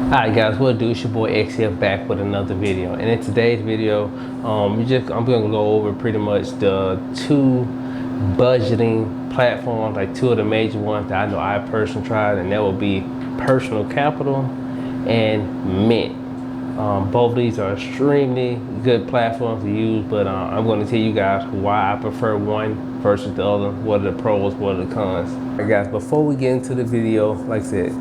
Alright guys, what do? It's your boy Exia back with another video. And in today's video, I'm gonna go over pretty much the two budgeting platforms, like two of the major ones that I know I personally tried, and that would be Personal Capital and Mint. Both of these are extremely good platforms to use, but I'm going to tell you guys why I prefer one versus the other, what are the pros, what are the cons. Alright guys, before we get into the video, like I said,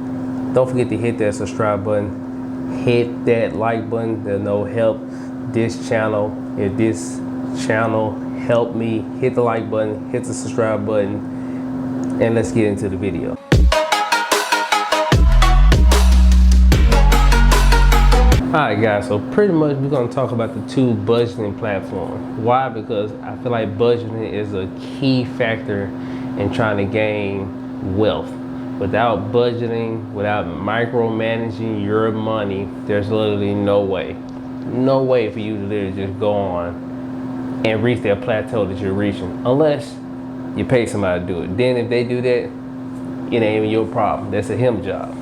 don't forget to hit that subscribe button, hit that like button. That'll help this channel. If this channel helped me, hit the like button, hit the subscribe button, and let's get into the video. Alright guys, so pretty much we're going to talk about the two budgeting platforms. Why? Because I feel like budgeting is a key factor in trying to gain wealth. Without budgeting, without micromanaging your money, there's literally no way for you to literally just go on and reach that plateau that you're reaching, unless you pay somebody to do it. Then if they do that, it ain't even your problem. That's a him job.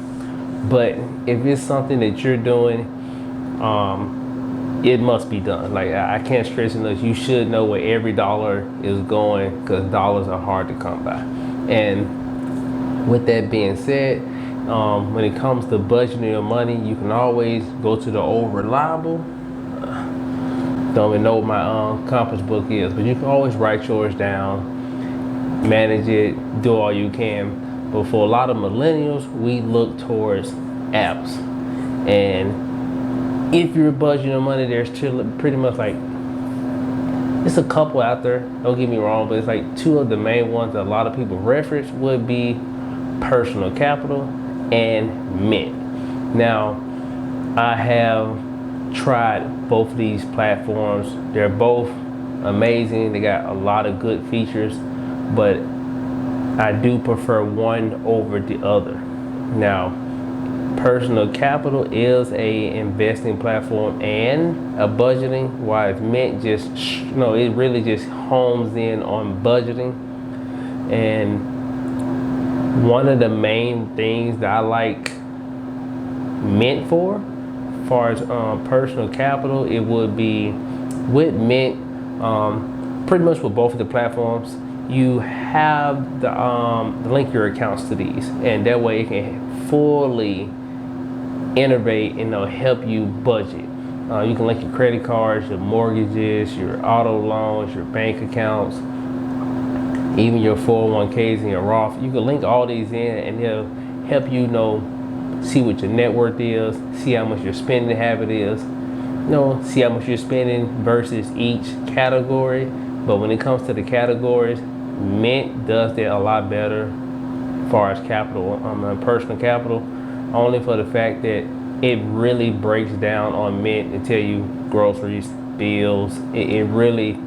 But if it's something that you're doing, it must be done. Like, I can't stress enough, you should know where every dollar is going, because dollars are hard to come by. And with that being said, when it comes to budgeting your money, you can always go to the old reliable. Don't even know what my compass book is, but you can always write yours down, manage it, do all you can. But for a lot of millennials, we look towards apps. And if you're budgeting your money, there's pretty much like, it's a couple out there, don't get me wrong, but it's like two of the main ones that a lot of people reference would be Personal Capital and Mint. Now, I have tried both of these platforms. They're both amazing. They got a lot of good features, but I do prefer one over the other. Now, Personal Capital is a investing platform and a budgeting, while Mint just, it really just homes in on budgeting. And one of the main things that I like Mint for, as far as Personal Capital, it would be with Mint, pretty much with both of the platforms, you have the link your accounts to these, and that way it can fully innovate and help you budget. You can link your credit cards, your mortgages, your auto loans, your bank accounts, even your 401ks and your Roth. You can link all these in, and they'll help you see what your net worth is, see how much your spending habit is, see how much you're spending versus each category. But when it comes to the categories, Mint does that a lot better as far as capital, Personal Capital, only for the fact that it really breaks down on Mint and tell you groceries, bills. It really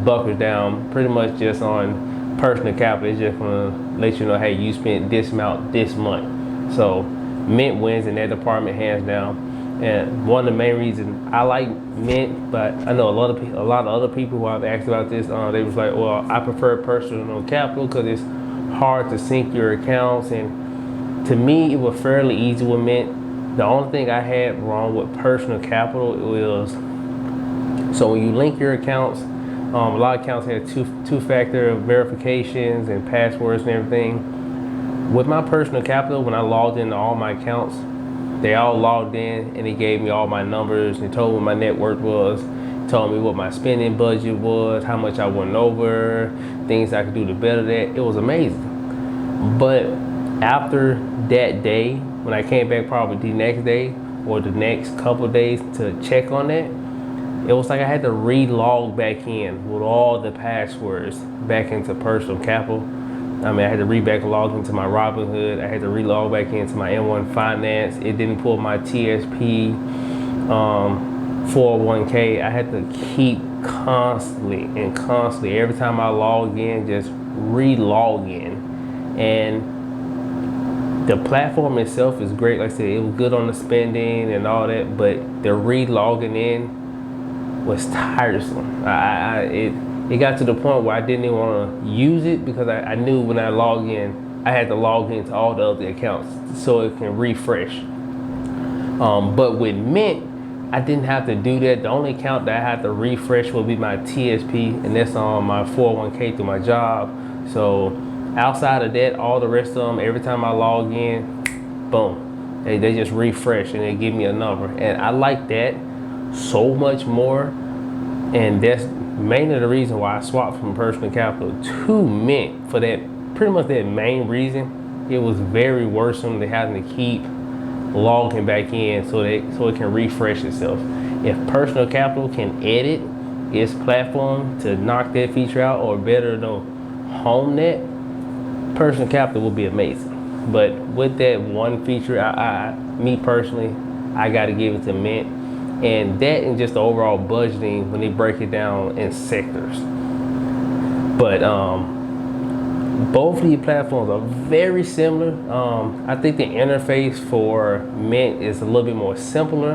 buckles down pretty much just on Personal Capital. It's just gonna let you know, hey, you spent this amount this month. So Mint wins in that department hands down. And one of the main reasons I like Mint, but I know a lot of other people who I've asked about this, they was like, well, I prefer Personal Capital because it's hard to sync your accounts. And to me, it was fairly easy with Mint. The only thing I had wrong with Personal Capital was, so when you link your accounts, a lot of accounts had two-factor verifications and passwords and everything. With my Personal Capital, when I logged into all my accounts, they all logged in and it gave me all my numbers and told me what my net worth was, told me what my spending budget was, how much I went over, things I could do to better that. It was amazing. But after that day, when I came back probably the next day or the next couple of days to check on that, it was like I had to re-log back in with all the passwords back into Personal Capital. I mean, I had to log into my Robinhood. I had to re-log back into my M1 Finance. It didn't pull my TSP 401k. I had to keep constantly, every time I log in, just re-log in. And the platform itself is great. Like I said, it was good on the spending and all that, but the re-logging in was tiresome. It got to the point where I didn't even want to use it, because I knew when I log in, I had to log into all the other accounts so it can refresh. But with Mint, I didn't have to do that. The only account that I had to refresh would be my TSP, and that's on my 401k through my job. So outside of that, all the rest of them, every time I log in, boom, they just refresh and they give me a number. And I like that so much more. And that's mainly the reason why I swapped from Personal Capital to Mint, for that, pretty much that main reason. It was very worrisome to having to keep logging back in so it can refresh itself. If Personal Capital can edit its platform to knock that feature out, or better, home that, Personal Capital will be amazing. But with that one feature, me personally, I got to give it to Mint. And that, and just the overall budgeting when they break it down in sectors. But both of these platforms are very similar. I think the interface for Mint is a little bit more simpler.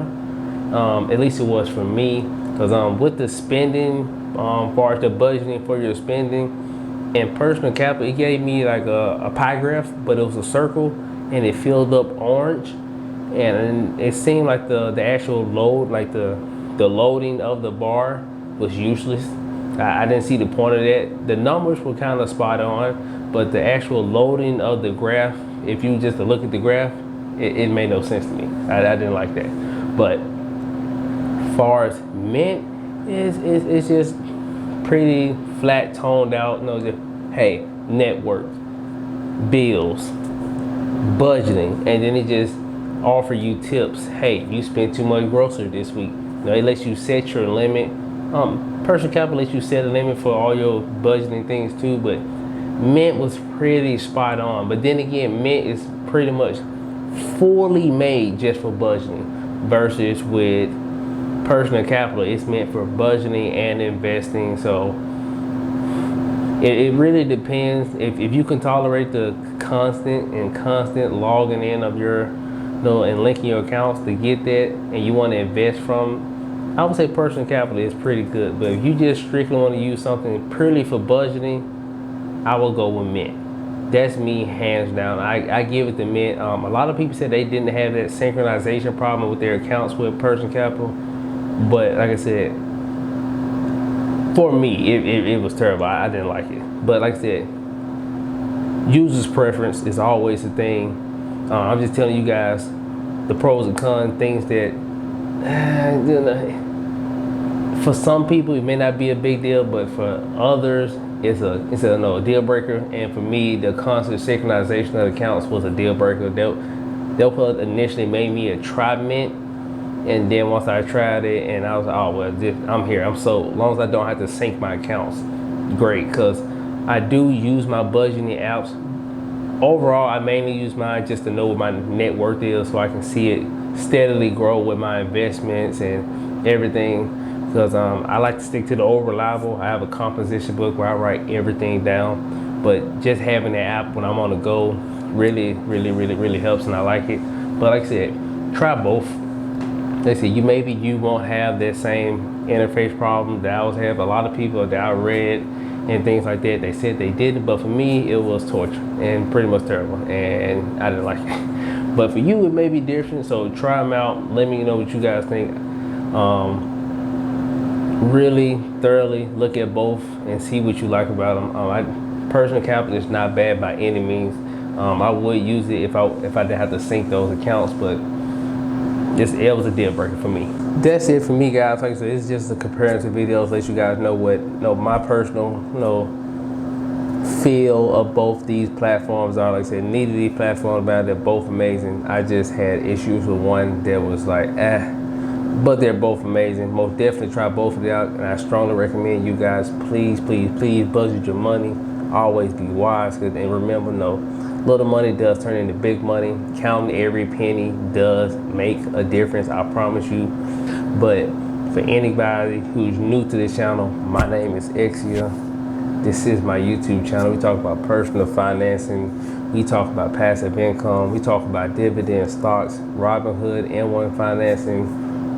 At least it was for me, because with the spending, far as the budgeting for your spending, and Personal Capital, it gave me like a pie graph, but it was a circle and it filled up orange. And it seemed like the actual load, like the loading of the bar was useless. I didn't see the point of that. The numbers were kind of spot on, but the actual loading of the graph, if you just look at the graph, it made no sense to me. I didn't like that. But as far as Mint, it's just pretty flat, toned out. Just, hey, network, bills, budgeting, and then it just offer you tips. Hey, you spent too much grocery this week. It lets you set your limit. Personal Capital lets you set a limit for all your budgeting things too, but Mint was pretty spot on. But then again, Mint is pretty much fully made just for budgeting, versus with Personal Capital, it's meant for budgeting and investing. So it really depends. If you can tolerate the constant logging in of your, and linking your accounts to get that, and you want to invest from, I would say Personal Capital is pretty good. But if you just strictly want to use something purely for budgeting, I will go with Mint. That's me, hands down. I give it to Mint. A lot of people said they didn't have that synchronization problem with their accounts with Personal Capital, but like I said, for me, it was terrible. I didn't like it. But like I said, user's preference is always the thing. I'm just telling you guys the pros and cons, things that for some people it may not be a big deal, but for others it's a deal breaker. And for me, the constant synchronization of accounts was a deal breaker. That initially made me a try Mint, and then once I tried it, and I was like, oh well, I'm here, I'm sold. As long as I don't have to sync my accounts, great. Because I do use my budgeting apps. Overall, I mainly use mine just to know what my net worth is, so I can see it steadily grow with my investments and everything. Because I like to stick to the old reliable. I have a composition book where I write everything down. But just having the app when I'm on the go really helps, and I like it. But like I said, try both. Like I said, you won't have that same interface problem that I was having. A lot of people that I read and things like that, they said they didn't, but for me it was torture and pretty much terrible, and I didn't like it. But for you it may be different, so try them out. Let me know what you guys think. Really thoroughly look at both and see what you like about them. Personal Capital is not bad by any means. I would use it if I didn't have to sync those accounts, but it was a deal breaker for me. That's it for me, guys. Like I said, it's just a comparative video to let you guys know what my personal feel of both these platforms are. Like I said, neither of these platforms bad. They're both amazing. I just had issues with one that was like but they're both amazing. Most definitely try both of them out, and I strongly recommend you guys, please budget your money. Always be wise, and remember, little money does turn into big money. Counting every penny does make a difference, I promise you. But for anybody who's new to this channel, my name is Exia. This is my YouTube channel. We talk about personal financing. We talk about passive income. We talk about dividend stocks, Robinhood, N1 financing,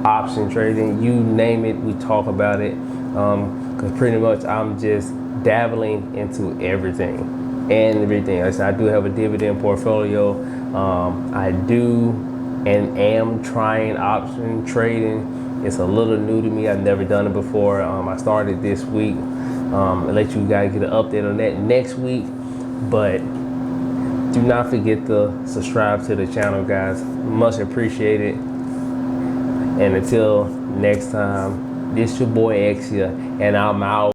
option trading, you name it, we talk about it. Because pretty much I'm just dabbling into everything. Like I said, I do have a dividend portfolio. I do and am trying option trading. It's a little new to me. I've never done it before. I started this week. I'll let you guys get an update on that next week. But do not forget to subscribe to the channel, guys. Much appreciated. And until next time, this your boy Exia, and I'm out.